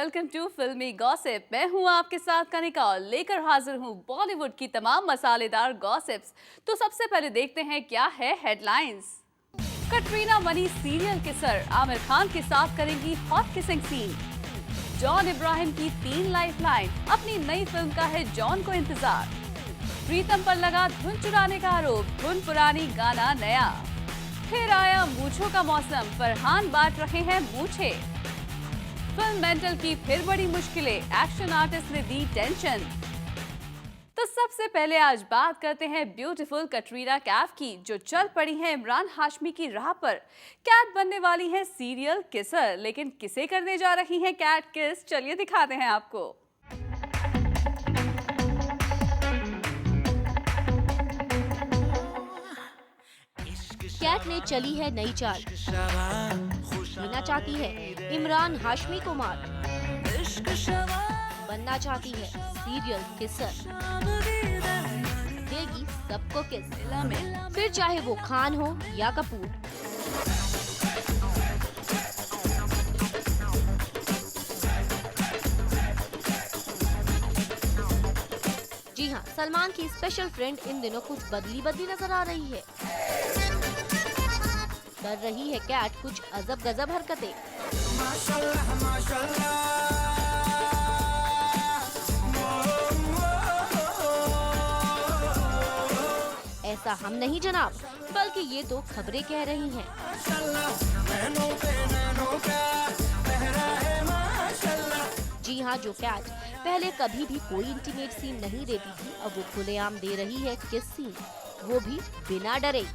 Welcome to फिल्मी gossip. मैं हूं आपके साथ कनिका और लेकर हाजिर हूं बॉलीवुड की तमाम मसालेदार गॉसिप्स। तो सबसे पहले देखते हैं क्या है हेडलाइंस। कटरीना मनी सीरियल किसर आमिर खान के साथ करेंगी hot kissing scene. John Abraham की 3 लाइफलाइन, अपनी नई फिल्म का है जॉन को इंतजार। प्रीतम पर लगा धुन चुराने का आरोप, धुन पुरानी गाना नया। फिर आया मूंछों का मौसम, फरहान बांट रहे हैं मूंछे। फिल्म मेंटल की फिर बड़ी मुश्किलें, एक्शन आर्टिस्ट ने दी टेंशन। तो सबसे पहले आज बात करते हैं ब्यूटीफुल कटरीना कैफ की, जो चल पड़ी हैं इमरान हाशमी की राह पर। कैट बनने वाली हैं सीरियल किसर, लेकिन किसे करने जा रही हैं कैट किस, चलिए दिखाते हैं आपको। कैट ने चली है नई चाल, लेना चाहती है इमरान हाशमी को मार, बनना चाहती है सीरियल किसर, देगी सबको किस, फिर चाहे वो खान हो या कपूर। जी हाँ, सलमान की स्पेशल फ्रेंड इन दिनों कुछ बदली नजर आ रही है। कर रही है कैट कुछ अजब गजब हरकतें। ऐसा हम नहीं जनाब, बल्कि ये तो खबरें कह रही हैं। जी हाँ, जो कैट पहले कभी भी कोई इंटीमेट सीन नहीं देती थी, अब वो खुलेआम दे रही है किस सीन, वो भी बिना डरे।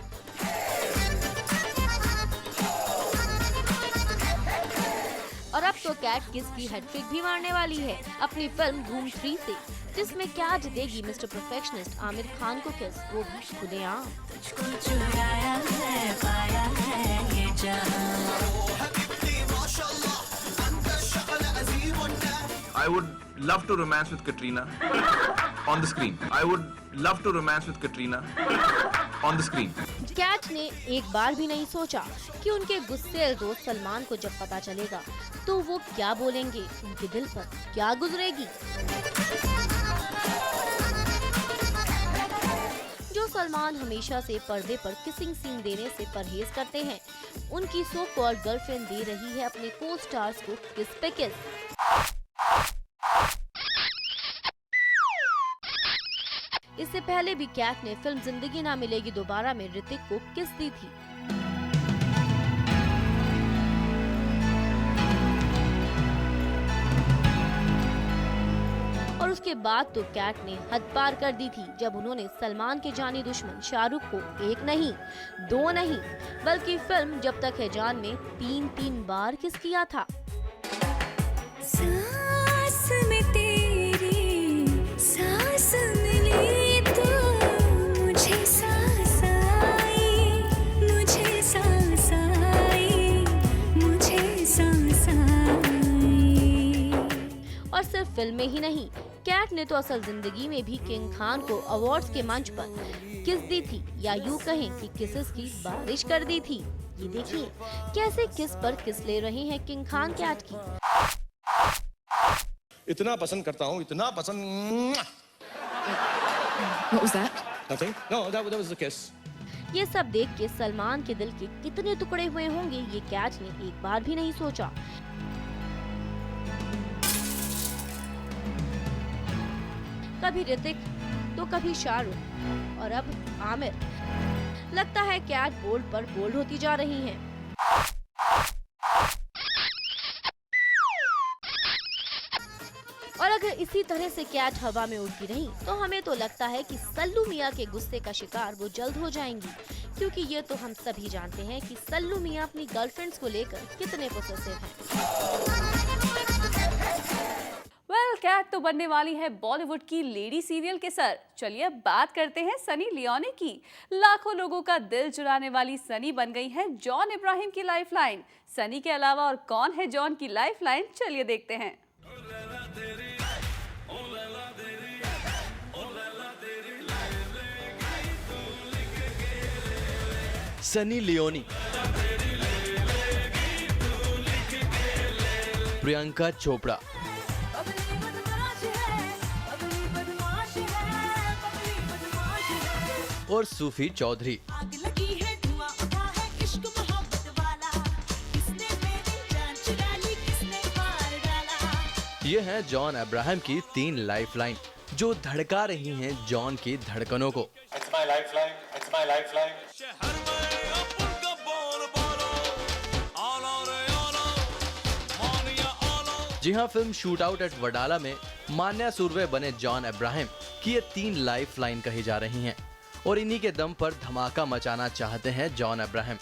और अब तो कैट किस की हैट्रिक भी मारने वाली है अपनी फिल्म धूम 3 से, जिसमें कैट देगी मिस्टर परफेक्शनिस्ट आमिर खान को किस, वो भी खुलेआम। I would love to romance with Katrina on the screen. I would love to romance with Katrina on the screen. Kat ने एक बार भी नहीं सोचा कि उनके गुस्से दोस्त सलमान को जब पता चलेगा तो वो क्या बोलेंगे, उनके दिल पर क्या गुजरेगी। जो सलमान हमेशा से पर्दे पर किसिंग सीन देने से परहेज करते हैं, उनकी सो कॉल्ड गर्लफ्रेंड दे रही है अपने को स्टार्स को किस पे किस। इससे पहले भी कैट ने फिल्म जिंदगी ना मिलेगी दोबारा में ऋतिक को किस दी थी। और उसके बाद तो कैट ने हद पार कर दी थी जब उन्होंने सलमान के जानी दुश्मन शाहरुख को 1 नहीं 2 नहीं बल्कि फिल्म जब तक है जान में 3 बार किस किया था। सांस में तेरी सांस मिली तो मुझे सांस आई, मुझे सांस आई, मुझे सांस आई। और सिर्फ फिल्म में ही नहीं, कैट ने तो असल जिंदगी में भी किंग खान को अवार्ड्स के मंच पर किस दी थी, या यूँ कहें कि किसेस की बारिश कर दी थी। ये देखिए कैसे किस पर किस ले रहे हैं किंग खान कैट की। इतना पसंद करता हूँ, इतना पसंद। What was that? Nothing? No, that was the kiss. ये सब देख के सलमान के दिल के कितने टुकड़े हुए होंगे, ये कैट ने एक बार भी नहीं सोचा। कभी ऋतिक तो कभी शाहरुख और अब आमिर। लगता है कैट बोल्ड पर बोल्ड होती जा रही हैं। और अगर इसी तरह से कैट हवा में उड़ती रही तो हमें तो लगता है कि सल्लू मियां के गुस्से का शिकार वो जल्द हो जाएंगी, क्योंकि ये तो हम सभी जानते हैं कि सल्लू मियां अपनी गर्लफ्रेंड्स को लेकर कितने पोसेसिव हैं। कैट तो बनने वाली है बॉलीवुड की लेडी सीरियल किसर। चलिए अब बात करते हैं सनी लियोनी की। लाखों लोगों का दिल चुराने वाली सनी बन गई है जॉन इब्राहिम की लाइफलाइन। सनी के अलावा और कौन है जॉन की लाइफलाइन, चलिए देखते हैं। सनी लियोनी, प्रियंका चोपड़ा, और सूफी चौधरी। आग लगी है, धुआं उठा है, इश्क मोहब्बत वाला, किसने मेरी जान चुरा ली, किसने मार डाला। ये है जॉन अब्राहम की 3 लाइफलाइन जो धड़का रही हैं जॉन की धड़कनों को। It's my lifeline. It's my lifeline. जी हाँ, film shoot out at Wadala में मान्या सुरवे बने जॉन अब्राहम की ये 3 लाइफलाइन कही जा रही हैं और इन्हीं के दम पर धमाका मचाना चाहते हैं जॉन अब्राहम।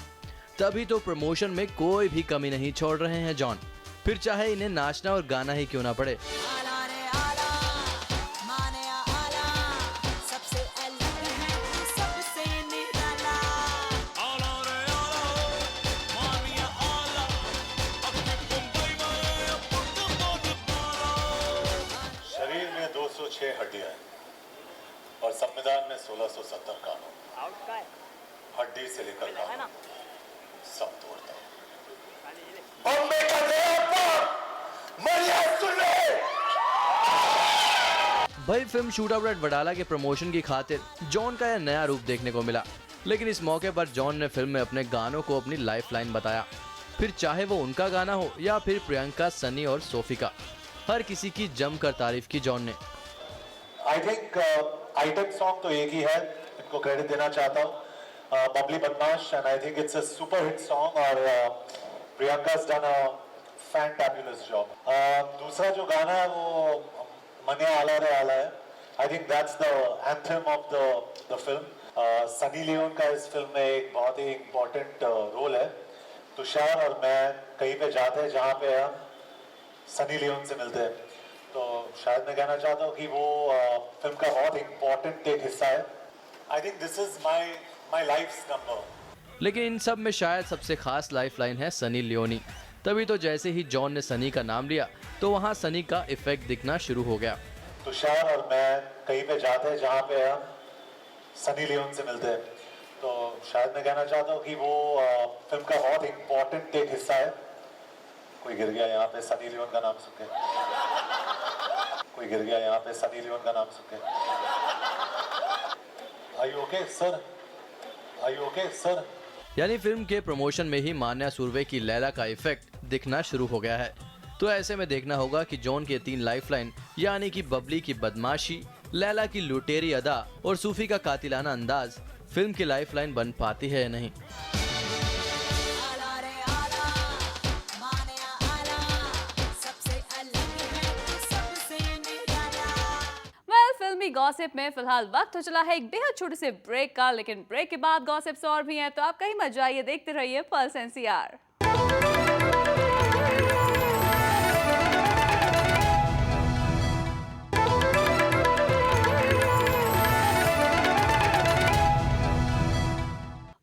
तभी तो प्रमोशन में कोई भी कमी नहीं छोड़ रहे हैं जॉन, फिर चाहे इन्हें नाचना और गाना ही क्यों ना पड़े। आला रे आला, माने आला, सबसे अलग है, सबसे निराला। शरीर में 206 हड्डियां हैं और संविधान में 1670 कानून। हड्डी से लेकर कानून सब तोड़ता हूं। बॉम्बे का भाई film shoot out at Wadala के प्रमोशन की खातिर जॉन का यह नया रूप देखने को मिला, लेकिन इस मौके पर जॉन ने फिल्म में अपने गानों को अपनी लाइफलाइन बताया। फिर चाहे वो उनका गाना हो या फिर प्रियंका, सनी और सोफी का, हर किसी की जमकर तारीफ की जॉन ने। आई थिंक आइटम सॉन्ग तो एक ही है, इनको क्रेडिट देना चाहता हूँ, बबली बदमाश, and I think it's a super hit song और Priyanka's done a fantabulous job. दूसरा जो गाना है वो मने आला रे आला है। I think that's the anthem of the film. Sunny Leone का इस फिल्म में एक बहुत ही इम्पोर्टेंट रोल है। तुषार और मैं कहीं पे जाते हैं जहाँ पे हम सनी लियोन से मिलते हैं, तो शायद मैं कहना चाहता हूँ कि वो फिल्म का बहुत इम्पोर्टेंट एक हिस्सा है। I think this is my life's number. लेकिन इन सब में शायद सबसे खास लाइफलाइन है सनी लियोनी। तभी तो जैसे ही जॉन ने सनी का नाम लिया तो वहाँ सनी का इफेक्ट दिखना शुरू हो गया। तुषार और मैं कहीं पे जाते हैं जहाँ पे हम सनी लियोन से मिलते हैं, तो शायद मैं कहना चाहता हूँ कि वो फिल्म का बहुत इम्पोर्टेंट एक हिस्सा है। कोई गिर गया यहाँ पे सनी लियोन का नाम सुन के, कोई गिर गया यहाँ पे सनी लियोन का नाम सुन के। Are you okay, sir? Are you okay, sir? यानी फिल्म के प्रमोशन में ही मान्या सुरवे की लैला का इफेक्ट दिखना शुरू हो गया है। तो ऐसे में देखना होगा कि जॉन के 3 लाइफलाइन यानी कि बबली की बदमाशी, लैला की लुटेरी अदा और सूफी का कातिलाना अंदाज फिल्म की लाइफलाइन बन पाती है या नहीं। आला रे आला, माने आला, सबसे अलग है, सबसे निराला। वेल, फिल्मी गॉसिप में फिलहाल वक्त हो चला है एक बेहद छोटे से ब्रेक का, लेकिन ब्रेक के बाद गॉसिप्स और भी हैं, तो आप कहीं मत जाइए, देखते रहिए pulse NCR.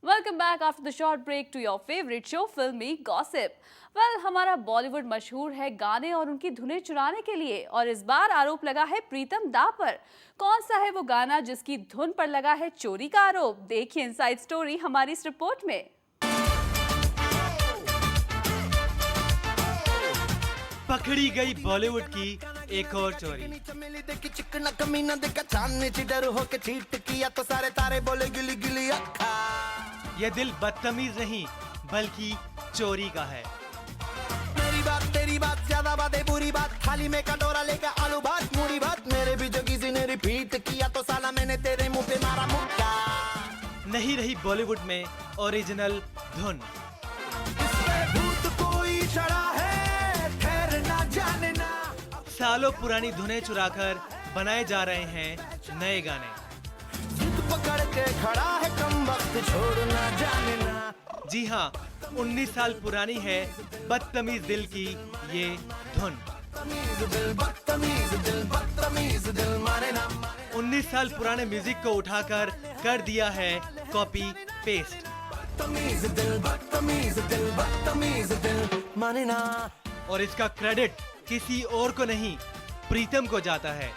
Welcome back after the short break to your favourite show Filmy Gossip. Well, हमारा बॉलीवुड मशहूर है गाने और उनकी धुनें चुराने के लिए, और इस बार आरोप लगा है प्रीतम दा पर। कौन सा है वो गाना जिसकी धुन पर लगा है चोरी का आरोप? देखिए इनसाइड स्टोरी हमारी इस रिपोर्ट में। पकड़ी गई बॉलीवुड की एक और चोरी। ये दिल बदतमीज नहीं बल्कि चोरी का है। तेरी बात ज्यादा बातें बुरी बात, थाली में कटोरा लेकर आलू भात मूड़ी भात, मेरे भी जो किसी ने रिपीट किया तो साला मैंने तेरे मुंह पे मारा मुक्का। नहीं रही बॉलीवुड में ओरिजिनल धुन। भूत कोई चढ़ा है, ठहर ना जाने ना। सालों पुरानी धुनें चुराकर बनाए जा रहे हैं नए गाने। जिद पकड़ के खड़ा है कम वक्त, छोड़ ना जाने ना। जी हाँ, 19 साल पुरानी है बदतमीज दिल की ये धुन। 19 साल पुराने म्यूजिक को उठाकर कर दिया है कॉपी पेस्ट। और इसका क्रेडिट किसी और को नहीं, प्रीतम को जाता है।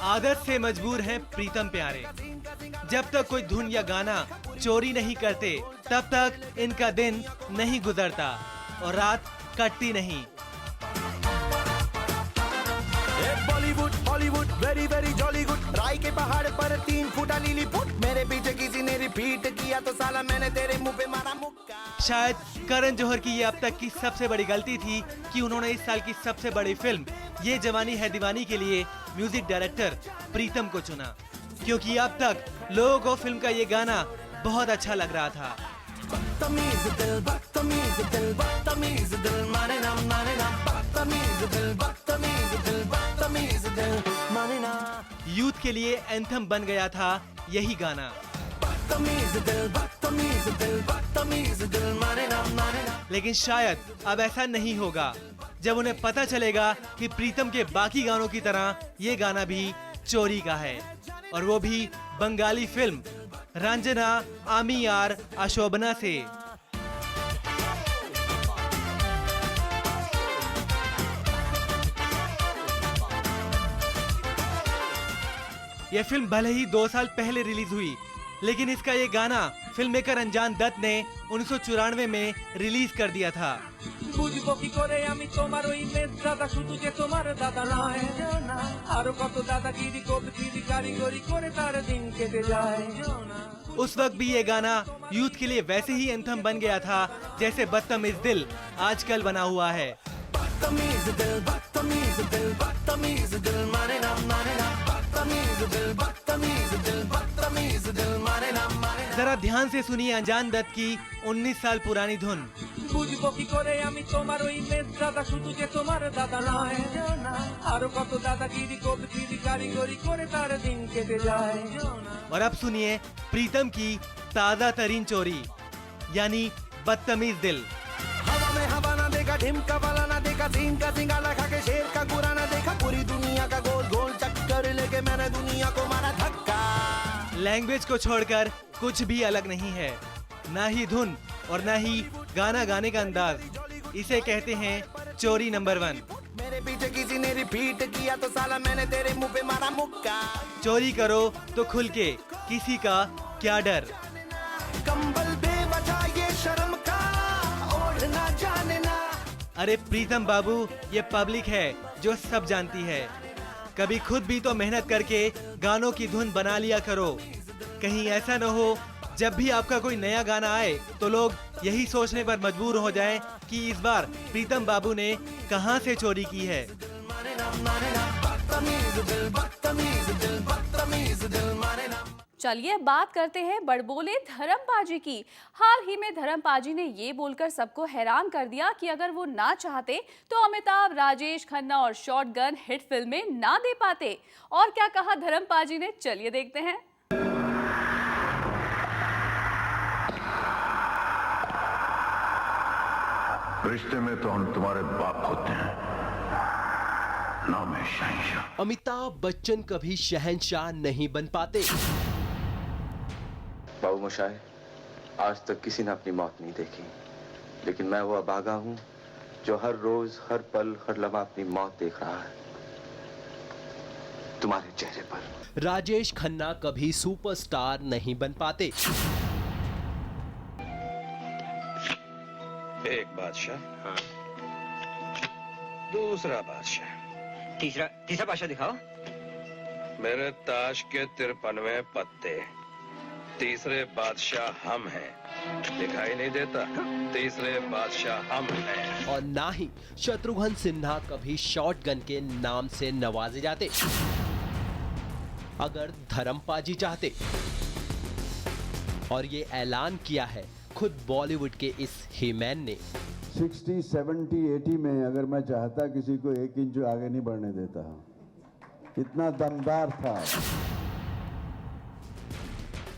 आदत से मजबूर हैं प्रीतम प्यारे। जब तक कोई धुन या गाना चोरी नहीं करते तब तक इनका दिन नहीं गुजरता और रात कटती नहीं। Bollywood Bollywood very very jolly good. Rai के पहाड़ पर 3 फुटा लीली पुट, मेरे पीछे किसी ने रिपीट किया तो साला मैंने तेरे मुंह पे मारा मुक्का। शायद करण जौहर की ये अब तक की सबसे बड़ी गलती थी कि उन्होंने इस साल की सबसे बड़ी फिल्म ये जवानी है दीवानी के लिए म्यूजिक डायरेक्टर प्रीतम को चुना, क्योंकि अब तक लोगों को फिल्म का ये गाना बहुत अच्छा लग रहा था। बदतमीज दिल बदतमीज दिल बदतमीज दिल माने ना माने ना, बदतमीज दिल बदतमीज दिल बदतमीज दिल माने ना। यूथ के लिए एंथम बन गया था यही गाना। बदतमीज दिल बदतमीज दिल बदतमीज दिल माने ना माने ना। लेकिन शायद अब ऐसा नहीं होगा जब उन्हें पता चलेगा कि प्रीतम के बाकी गानों की तरह ये गाना भी चोरी का है, और वो भी बंगाली फिल्म रंजना आमी यार अशोभना से। यह फिल्म भले ही 2 साल पहले रिलीज हुई, लेकिन इसका ये गाना फिल्म मेकर अनजान दत्त ने 1994 में रिलीज कर दिया था। বুঝবো কি করে আমি তোমার ওই মেজ দাদা, শুধু যে তোমার দাদা নয়, আরো কত দাদাগিরি কবিগিরি কারিগরি করে তার দিন কেটে যায়। उस वक्त भी ये गाना यूथ के लिए वैसे ही एंथम बन गया था जैसे बदतमीज दिल आजकल बना हुआ है। बदतमीज दिल बदतमीज दिल बदतमीज दिल माने ना माने ना, बदतमीज दिल बदतमीज दिल बदतमीज दिल माने ना माने ना। जरा ध्यान से सुनिए अनजान दत्त की 19 साल पुरानी धुन। বুঝবো কি করে আমি তোমার ওই মেজ দাদা, শুধু যে তোমার দাদা নয়, আরো কত দাদাগিরি কবিগিরি কারিগরি করে তার দিন কেটে যায়। और अब सुनिए प्रीतम की ताजा तरीन चोरी यानी बदतमीज दिल। हवा में हवा ना देखा, ढिमका वाला ना देखा, सिंह का सिंगाला खा के शेर का गुरा ना देखा, पूरी दुनिया का गोल गोल चक्कर लेके मैंने दुनिया को मारा धक्का। लैंग्वेज को छोड़कर कुछ भी अलग नहीं है, ना ही धुन और ना ही गाना गाने का अंदाज। इसे कहते हैं चोरी नंबर 1। मेरे पीछे किसी ने रिपीट किया तो साला मैंने तेरे मुंह पे मारा मुक्का। चोरी करो तो खुल के, किसी का क्या डर। कंबल बेवजह ये शर्म का ओढ़ना जाने ना। अरे प्रीतम बाबू, ये पब्लिक है जो सब जानती है। कभी खुद भी तो मेहनत करके गानों की धुन बना लिया करो। कहीं ऐसा न हो जब भी आपका कोई नया गाना आए तो लोग यही सोचने पर मजबूर हो जाएं कि इस बार प्रीतम बाबू ने कहां से चोरी की है। चलिए बात करते हैं बड़बोले धर्मपाजी की। हाल ही में धर्मपाजी ने ये बोलकर सबको हैरान कर दिया कि अगर वो ना चाहते तो अमिताभ, राजेश खन्ना और शॉटगन हिट फिल्में ना दे पाते। और क्या कहा धर्मपाजी ने, चलिए देखते हैं। रिश्ते में तो हम तुम्हारे बाप होते हैं, नाम है शहंशाह। अमिताभ बच्चन कभी शहंशाह नहीं बन पाते। बाबू मोशाय, आज तक किसी ने अपनी मौत नहीं देखी, लेकिन मैं वो अभागा हूं जो हर रोज, हर पल, हर लम्हा अपनी मौत देख रहा है तुम्हारे चेहरे पर। राजेश खन्ना कभी सुपरस्टार नहीं बन पाते। एक बादशाह, हाँ। दूसरा बादशाह, तीसरा बादशाह दिखाओ। मेरे ताश के 53वें पत्ते, तीसरे बादशाह हम हैं। दिखाई नहीं देता? तीसरे बादशाह हम हैं। और ना ही शत्रुघ्न सिन्हा कभी शॉटगन के नाम से नवाजे जाते। अगर धर्मपाजी चाहते, और ये ऐलान किया है खुद बॉलीवुड के इस हीमैन ने। 60, 70, 80 में अगर मैं चाहता किसी को 1 इंच आगे नहीं बढ़ने देता, इतना दमदार था।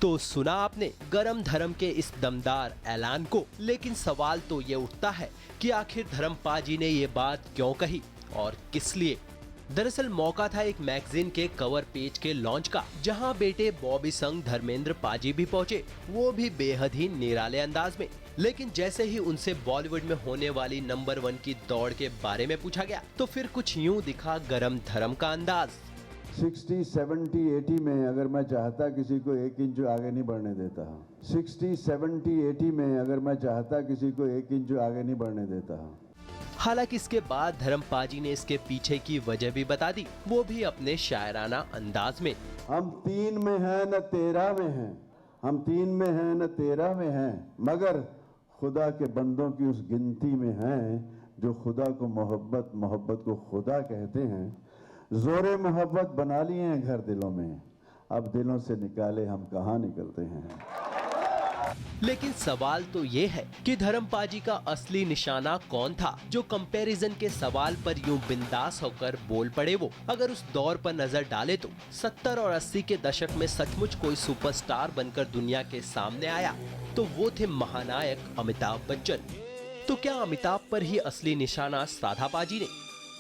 तो सुना आपने गरम धर्म के इस दमदार ऐलान को, लेकिन सवाल तो ये उठता है कि आखिर धर्मपाजी ने ये बात क्यों कही और किस लिए। दरअसल मौका था एक मैगजीन के कवर पेज के लॉन्च का, जहां बेटे बॉबी संग धर्मेंद्र पाजी भी पहुंचे, वो भी बेहद ही निराले अंदाज में। लेकिन जैसे ही उनसे बॉलीवुड में होने वाली नंबर 1 की दौड़ के बारे में पूछा गया तो फिर कुछ यूं दिखा गरम धर्म का अंदाज। 60, 70, 80 में अगर मैं चाहता किसी को 1 इंच आगे नहीं बढ़ने देता। 60, 70, 80 में अगर मैं चाहता किसी को 1 इंच आगे नहीं बढ़ने देता। हालांकि इसके बाद धर्मपाजी ने इसके पीछे की वजह भी बता दी, वो भी अपने शायराना अंदाज में। हम 3 में हैं न 13 में हैं, हम 3 में हैं न 13 में हैं, मगर खुदा के बंदों की उस गिनती में हैं जो खुदा को मोहब्बत, मोहब्बत को खुदा कहते हैं। जोरे मोहब्बत बना लिए हैं घर दिलों में, अब दिलों से निकाले हम कहाँ निकलते हैं। लेकिन सवाल तो ये है कि धर्मपाजी का असली निशाना कौन था, जो कंपैरिजन के सवाल पर यूं बिंदास होकर बोल पड़े। वो अगर उस दौर पर नजर डाले तो 70 और 80 के दशक में सचमुच कोई सुपरस्टार बनकर दुनिया के सामने आया तो वो थे महानायक अमिताभ बच्चन। तो क्या अमिताभ पर ही असली निशाना साधा पाजी ने?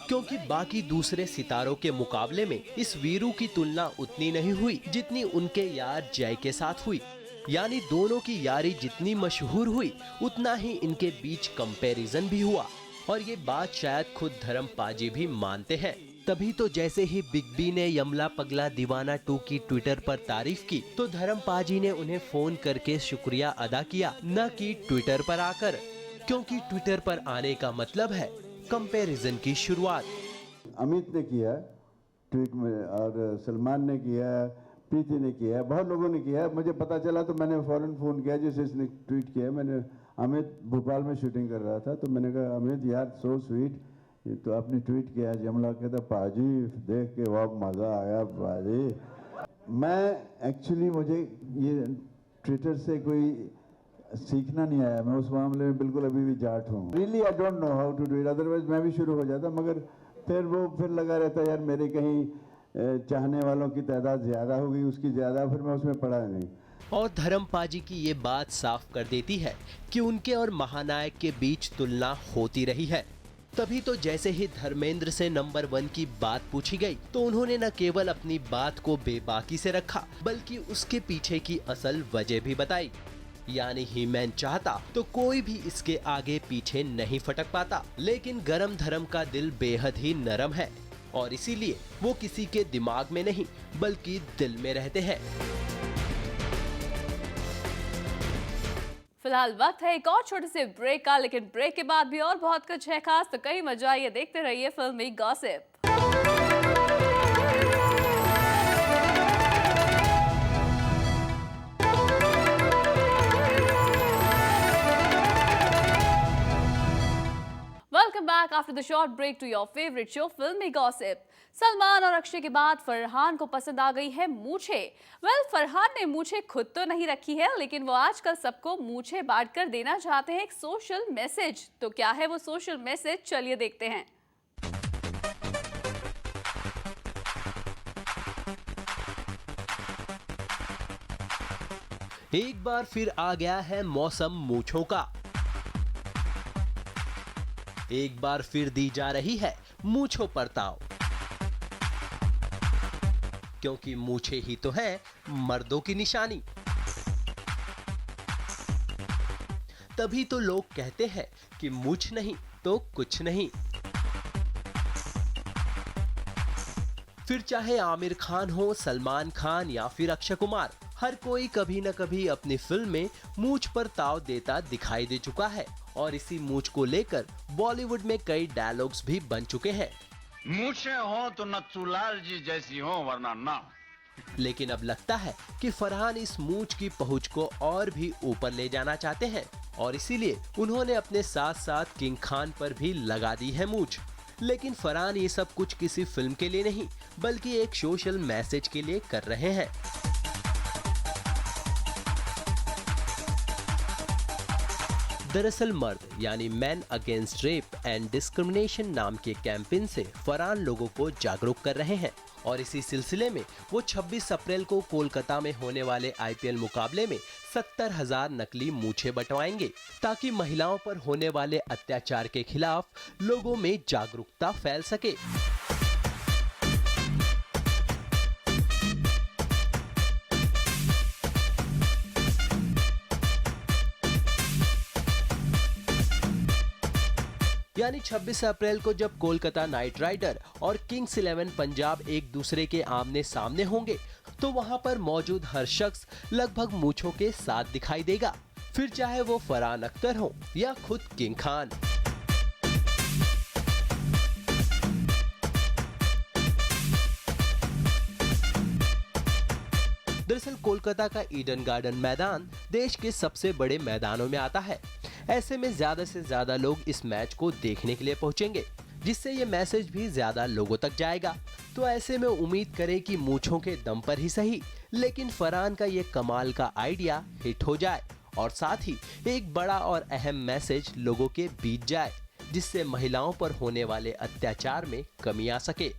क्योंकि बाकी दूसरे सितारों के मुकाबले में इस वीरू की तुलना उतनी नहीं हुई जितनी उनके यार जय के साथ हुई। यानी दोनों की यारी जितनी मशहूर हुई उतना ही इनके बीच कंपैरिजन भी हुआ। और ये बात शायद खुद धर्मपाजी भी मानते हैं। तभी तो जैसे ही बिग बी ने यमला पगला दीवाना 2 की ट्विटर पर तारीफ की तो धर्मपाजी ने उन्हें फोन करके शुक्रिया अदा किया, न कि ट्विटर पर आकर। क्योंकि ट्विटर पर आने का मतलब है कंपैरिजन की शुरुआत। अमित ने किया ट्वीट में, और सलमान ने किया, प्रीति ने किया, बहुत लोगों ने किया। मुझे पता चला तो मैंने फौरन फ़ोन किया जैसे इसने ट्वीट किया। मैंने अमित भोपाल में शूटिंग कर रहा था तो मैंने कहा अमित यार सो स्वीट, तो आपने ट्वीट किया। जमला कहता पाजी देख के बहुत मज़ा आया पाजी। मैं एक्चुअली मुझे ये ट्विटर से कोई सीखना नहीं आया, मैं उस मामले में बिल्कुल अभी भी जाट हूँ। Really I don't know how to do it, otherwise मैं भी शुरू हो जाता, मगर फिर लगा रहता यार मेरे कहीं चाहने वालों की तादाद ज़्यादा हो गई, उसकी ज़्यादा, फिर मैं उसमें पड़ा नहीं। और धर्मपाजी की ये बात साफ कर देती है कि उनके और महानायक के बीच तुलना होती रही है। तभी तो जैसे ही धर्मेंद्र से नंबर 1 की बात पूछी गई तो उन्होंने न केवल अपनी बात को बेबाकी से रखा बल्कि उसके पीछे की असल वजह भी बताई। यानी ही मैन चाहता तो कोई भी इसके आगे पीछे नहीं फटक पाता, लेकिन गरम धर्म का दिल बेहद ही नरम है और इसीलिए वो किसी के दिमाग में नहीं बल्कि दिल में रहते हैं। फिलहाल वक्त है एक और छोटे से ब्रेक का, लेकिन ब्रेक के बाद भी और बहुत कुछ है खास, तो कहीं मजा आइए देखते रहिए Filmy Gossip. Welcome back after the short break to your favourite show Filmy Gossip. Salman और अक्षय के बाद फरहान को पसंद आ गई है मूछे। फरहान ने मूछे खुद तो नहीं रखी है, लेकिन वो आजकल सबको मूछे बांटकर देना चाहते हैं एक सोशल मैसेज। तो क्या है वो सोशल मैसेज, चलिए देखते हैं। एक बार फिर आ गया है मौसम मूछों का। एक बार फिर दी जा रही है मूछों पर ताव, क्योंकि मूछे ही तो है मर्दों की निशानी। तभी तो लोग कहते हैं कि मूछ नहीं तो कुछ नहीं। फिर चाहे आमिर खान हो, सलमान खान या फिर अक्षय कुमार, हर कोई कभी न कभी अपनी फिल्म में मूछ पर ताव देता दिखाई दे चुका है और इसी मूछ को लेकर बॉलीवुड में कई डायलॉग्स भी बन चुके हैं। मूछें हो तो नथुलाल जी जैसी हो वरना ना। लेकिन अब लगता है कि फरहान इस मूछ की पहुंच को और भी ऊपर ले जाना चाहते हैं और इसीलिए उन्होंने अपने साथ साथ किंग खान पर भी लगा दी है मूछ। लेकिन फरहान ये सब कुछ किसी फिल्म के लिए नहीं बल्कि एक सोशल मैसेज के लिए कर रहे हैं। दरअसल मर्द यानी man against rape and discrimination नाम के कैंपेन से फरहान लोगों को जागरूक कर रहे हैं और इसी सिलसिले में वो 26 अप्रैल को कोलकाता में होने वाले IPL मुकाबले में 70,000 नकली मूछे बंटवाएंगे ताकि महिलाओं पर होने वाले अत्याचार के खिलाफ लोगों में जागरूकता फैल सके। यानी 26 अप्रैल को जब कोलकाता नाइट राइडर और किंग्स 11 पंजाब एक दूसरे के आमने सामने होंगे तो वहां पर मौजूद हर शख्स लगभग मूछों के साथ दिखाई देगा, फिर चाहे वो फरहान अख्तर हो या खुद किंग खान। दरअसल कोलकाता का ईडन गार्डन मैदान देश के सबसे बड़े मैदानों में आता है। ऐसे में ज्यादा से ज्यादा लोग इस मैच को देखने के लिए पहुंचेंगे, जिससे ये मैसेज भी ज्यादा लोगों तक जाएगा। तो ऐसे में उम्मीद करें कि मूंछों के दम पर ही सही, लेकिन फरहान का ये कमाल का आइडिया हिट हो जाए और साथ ही एक बड़ा और अहम मैसेज लोगों के बीच जाए, जिससे महिलाओं पर होने वाले अत्याचार में कमी आ सके।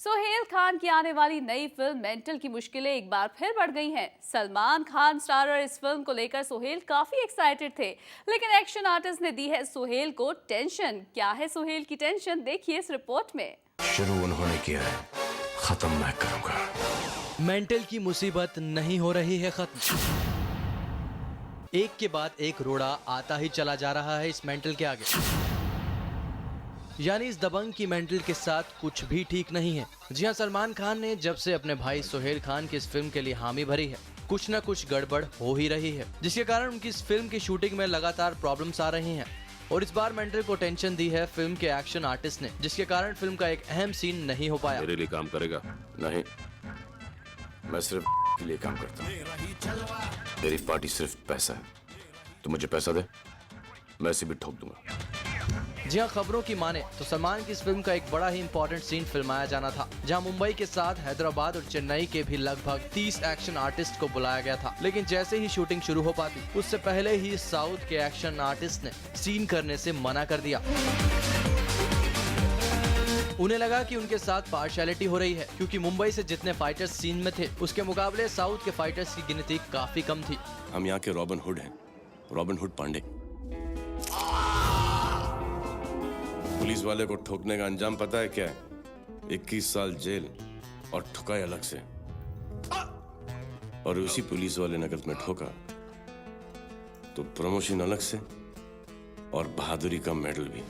सोहेल खान की आने वाली नई फिल्म मेंटल की मुश्किलें एक बार फिर बढ़ गई हैं। सलमान खान स्टारर इस फिल्म को लेकर सोहेल काफी एक्साइटेड थे, लेकिन एक्शन आर्टिस्ट ने दी है सोहेल को टेंशन। क्या है सोहेल की टेंशन, देखिए इस रिपोर्ट में। शुरू उन्होंने किया है, खत्म मैं करूंगा। मेंटल की मुसीबत नहीं हो रही है खत्म। एक के बाद एक रोड़ा आता ही चला जा रहा है इस मेंटल के आगे। यानी इस दबंग की मेंटल के साथ कुछ भी ठीक नहीं है। जी हां, सलमान खान ने जब से अपने भाई सोहेल खान की इस फिल्म के लिए हामी भरी है, कुछ न कुछ गड़बड़ हो ही रही है, जिसके कारण उनकी इस फिल्म की शूटिंग में लगातार प्रॉब्लम्स आ रही हैं। और इस बार मेंटल को टेंशन दी है फिल्म के एक्शन आर्टिस्ट ने, जिसके कारण फिल्म का एक अहम सीन नहीं हो पाया। मेरे लिए काम करेगा? नहीं, मैं सिर्फ के लिए काम करता हूँ। मेरी पार्टी सिर्फ पैसा है, तो मुझे पैसा दे, मैं इसे भी ठोक दूंगा। जी हाँ, खबरों की माने तो सलमान की इस फिल्म का एक बड़ा ही इंपॉर्टेंट सीन फिल्माया जाना था, जहां मुंबई के साथ हैदराबाद और चेन्नई के भी लगभग 30 एक्शन आर्टिस्ट को बुलाया गया था। लेकिन जैसे ही शूटिंग शुरू हो पाती, उससे पहले ही साउथ के एक्शन आर्टिस्ट ने सीन करने से मना कर दिया। उन्हें लगा कि उनके साथ पार्शियलिटी हो रही है, क्योंकि मुंबई से जितने फाइटर्स सीन में थे, उसके मुकाबले साउथ के फाइटर्स की गिनती काफी कम थी। हम यहाँ के रॉबिन हुड हैं, रॉबिन हुड पांडे। पुलिस वाले को ठोकने का अंजाम पता है क्या है? 21 साल जेल और ठुकाई अलग से। और उसी पुलिस वाले ने अगर तुम्हें ठोका तो प्रमोशन अलग से और बहादुरी का मेडल भी।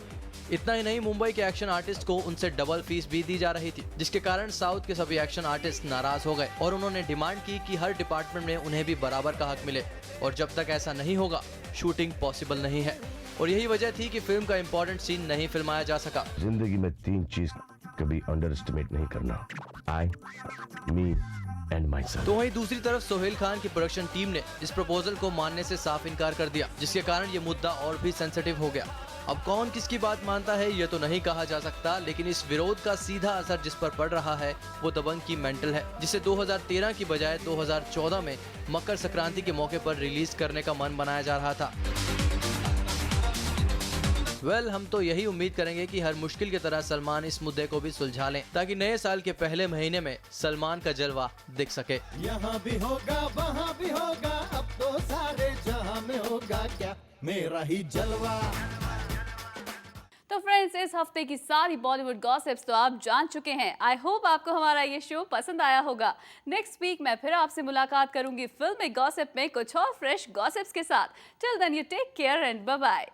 इतना ही नहीं, मुंबई के एक्शन आर्टिस्ट को उनसे डबल फीस भी दी जा रही थी, जिसके कारण साउथ के सभी एक्शन आर्टिस्ट नाराज हो गए और उन्होंने डिमांड की कि हर डिपार्टमेंट में उन्हें भी बराबर का हक मिले। और जब तक ऐसा नहीं होगा, शूटिंग पॉसिबल नहीं है। और यही वजह थी कि फिल्म का इंपॉर्टेंट सीन नहीं फिल्माया जा सका। जिंदगी में 3 चीज कभी अंडर एस्टिमेट नहीं करना, आई, मी एंड माई सेल्फ। तो वहीं दूसरी तरफ सोहेल खान की प्रोडक्शन टीम ने इस प्रपोजल को मानने से साफ इनकार कर दिया, जिसके कारण ये मुद्दा और भी सेंसिटिव हो गया। अब कौन किसकी बात मानता है ये तो नहीं कहा जा सकता, लेकिन इस विरोध का सीधा असर जिस पर पड़ रहा है वो दबंग की मेंटल है, जिसे 2013 की बजाय 2014 में मकर संक्रांति के मौके पर रिलीज करने का मन बनाया जा रहा था। हम तो यही उम्मीद करेंगे कि हर मुश्किल की तरह सलमान इस मुद्दे को भी सुलझा लें, ताकि नए साल के पहले महीने में सलमान का जलवा दिख सके। यहाँ भी होगा वहाँ भी होगा, अब तो सारे जहाँ में होगा क्या मेरा ही जलवा। तो फ्रेंड्स, इस हफ्ते की सारी बॉलीवुड गॉसिप्स तो आप जान चुके हैं। आई होप आपको हमारा ये शो पसंद आया होगा। नेक्स्ट वीक मैं फिर आपसे मुलाकात करूंगी फिल्म में गॉसिप में कुछ और फ्रेश गॉसिप्स के साथ। Till then you take care and bye bye.